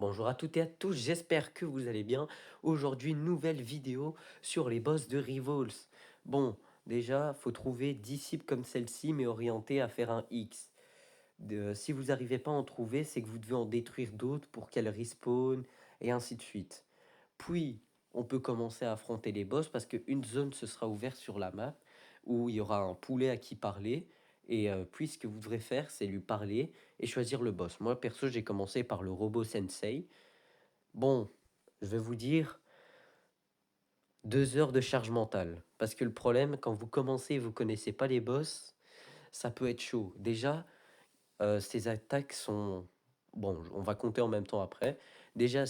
Bonjour à toutes et à tous, j'espère que vous allez bien. Aujourd'hui, nouvelle vidéo sur les boss de Revolves. Bon, déjà, faut trouver 10 cibles comme celle-ci, mais orientées à faire un X. Si vous n'arrivez pas à en trouver, c'est que vous devez en détruire d'autres pour qu'elles respawn, et ainsi de suite. Puis, on peut commencer à affronter les boss parce qu'une zone se sera ouverte sur la map où il y aura un poulet à qui parler. Et puis, ce que vous devrez faire, c'est lui parler et choisir le boss. Moi, perso, j'ai commencé par le robot sensei. Bon, je vais vous dire 2 heures de charge mentale. Parce que le problème, quand vous commencez et vous connaissez pas les boss, ça peut être chaud. Déjà, ses attaques sont... Bon, on va compter en même temps après. Déjà,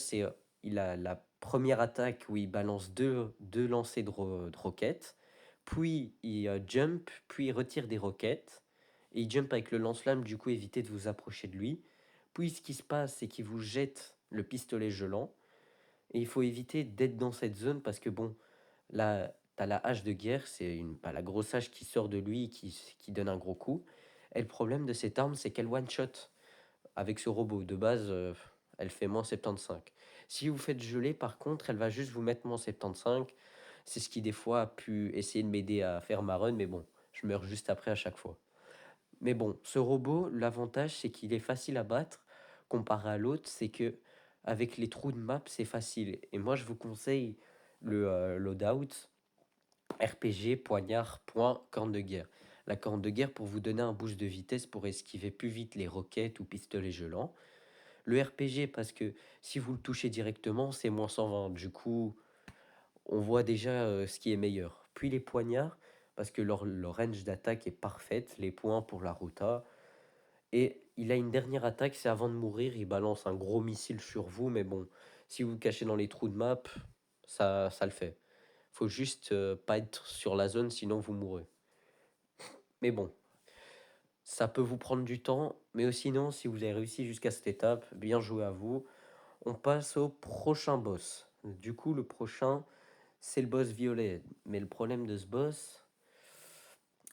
il a la première attaque où il balance deux lancers de roquettes. Puis il jump, puis il retire des roquettes. Et il jump avec le lance-flamme, du coup, évitez de vous approcher de lui. Puis ce qui se passe, c'est qu'il vous jette le pistolet gelant. Et il faut éviter d'être dans cette zone parce que bon, là, t'as la hache de guerre, c'est pas la grosse hache qui sort de lui qui donne un gros coup. Et le problème de cette arme, c'est qu'elle one-shot avec ce robot. De base, elle fait moins 75. Si vous faites geler, par contre, elle va juste vous mettre moins 75. C'est ce qui, des fois, a pu essayer de m'aider à faire ma run, mais bon, je meurs juste après à chaque fois. Mais bon, ce robot, l'avantage, c'est qu'il est facile à battre comparé à l'autre, c'est que avec les trous de map, c'est facile. Et moi, je vous conseille le loadout RPG poignard point corne de guerre. La corne de guerre pour vous donner un boost de vitesse pour esquiver plus vite les roquettes ou pistolets gelants. Le RPG parce que si vous le touchez directement, c'est moins 120. Du coup, on voit déjà ce qui est meilleur. Puis les poignards parce que leur range d'attaque est parfaite, les points pour la rota. Et il a une dernière attaque, c'est avant de mourir, il balance un gros missile sur vous, mais bon, si vous vous cachez dans les trous de map, ça le fait. Faut juste pas être sur la zone, sinon vous mourrez. Mais bon, ça peut vous prendre du temps, mais sinon, si vous avez réussi jusqu'à cette étape, bien joué à vous. On passe au prochain boss. Du coup, le prochain, c'est le boss violet. Mais le problème de ce boss,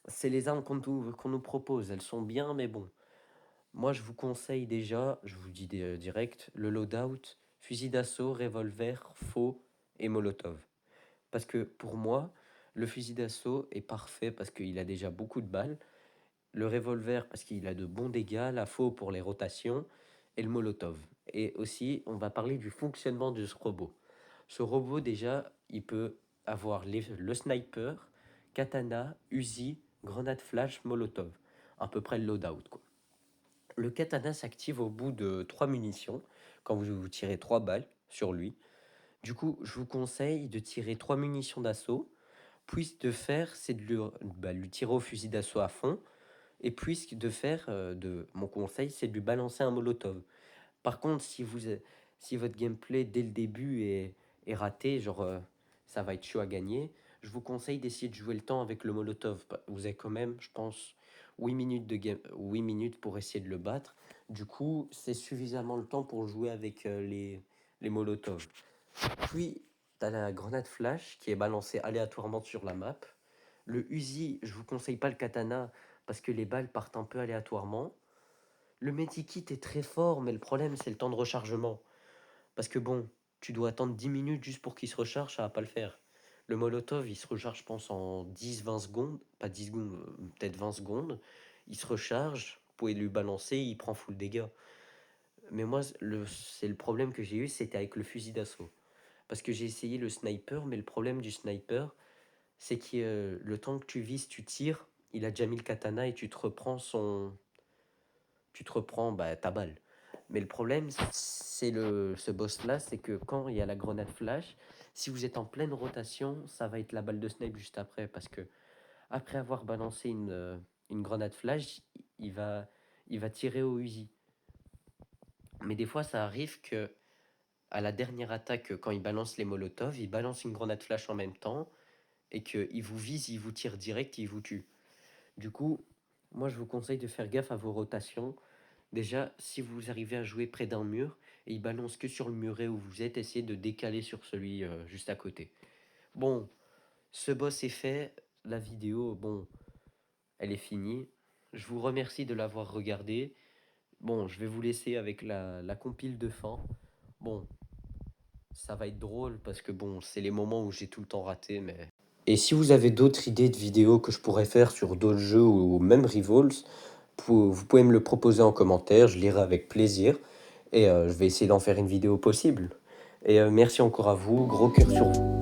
c'est les armes qu'on nous propose. Elles sont bien, mais bon. Moi, je vous conseille déjà, je vous dis direct, le loadout, fusil d'assaut, revolver, faux et molotov. Parce que pour moi, le fusil d'assaut est parfait parce qu'il a déjà beaucoup de balles. Le revolver parce qu'il a de bons dégâts, la faux pour les rotations et le molotov. Et aussi, on va parler du fonctionnement de ce robot. Ce robot, déjà, il peut avoir le sniper, katana, Uzi, grenade flash, molotov. À peu près le loadout, quoi. Le katana s'active au bout de 3 munitions, quand vous tirez 3 balles sur lui. Du coup, je vous conseille de tirer 3 munitions d'assaut, puis de faire, c'est de lui tirer au fusil d'assaut à fond, et puis de faire, mon conseil, c'est de lui balancer un molotov. Par contre, si votre gameplay dès le début est raté, genre ça va être chaud à gagner, je vous conseille d'essayer de jouer le temps avec le molotov. Vous avez quand même, je pense, 8 minutes, 8 minutes pour essayer de le battre. Du coup, c'est suffisamment le temps pour jouer avec les molotovs. Puis, tu as la grenade flash qui est balancée aléatoirement sur la map. Le Uzi, je vous conseille pas le katana parce que les balles partent un peu aléatoirement. Le medikit est très fort, mais le problème, c'est le temps de rechargement. Parce que bon, tu dois attendre 10 minutes juste pour qu'il se recharge, ça va pas le faire. Le Molotov, il se recharge, je pense, en 10-20 secondes. Pas 10 secondes, peut-être 20 secondes. Il se recharge, vous pouvez lui balancer, il prend full dégâts. Mais moi, c'est le problème que j'ai eu, c'était avec le fusil d'assaut. Parce que j'ai essayé le sniper, mais le problème du sniper, c'est que le temps que tu vises, tu tires, il a déjà mis le katana et tu te reprends ta balle. Mais le problème, ce boss-là, c'est que quand il y a la grenade flash, si vous êtes en pleine rotation, ça va être la balle de snipe juste après. Parce que après avoir balancé une grenade flash, il va tirer au Uzi. Mais des fois, ça arrive que à la dernière attaque, quand il balance les molotovs, il balance une grenade flash en même temps et qu'il vous vise, il vous tire direct, il vous tue. Du coup, moi, je vous conseille de faire gaffe à vos rotations. Déjà, si vous arrivez à jouer près d'un mur et il balance que sur le muret où vous êtes, essayez de décaler sur celui juste à côté. Bon, ce boss est fait. La vidéo, bon, elle est finie. Je vous remercie de l'avoir regardé. Bon, je vais vous laisser avec la compile de fin. Bon, ça va être drôle parce que bon, c'est les moments où j'ai tout le temps raté, mais... Et si vous avez d'autres idées de vidéos que je pourrais faire sur d'autres jeux ou même Rivals, vous pouvez me le proposer en commentaire, je lirai avec plaisir et je vais essayer d'en faire une vidéo possible. Et merci encore à vous, gros cœur sur vous.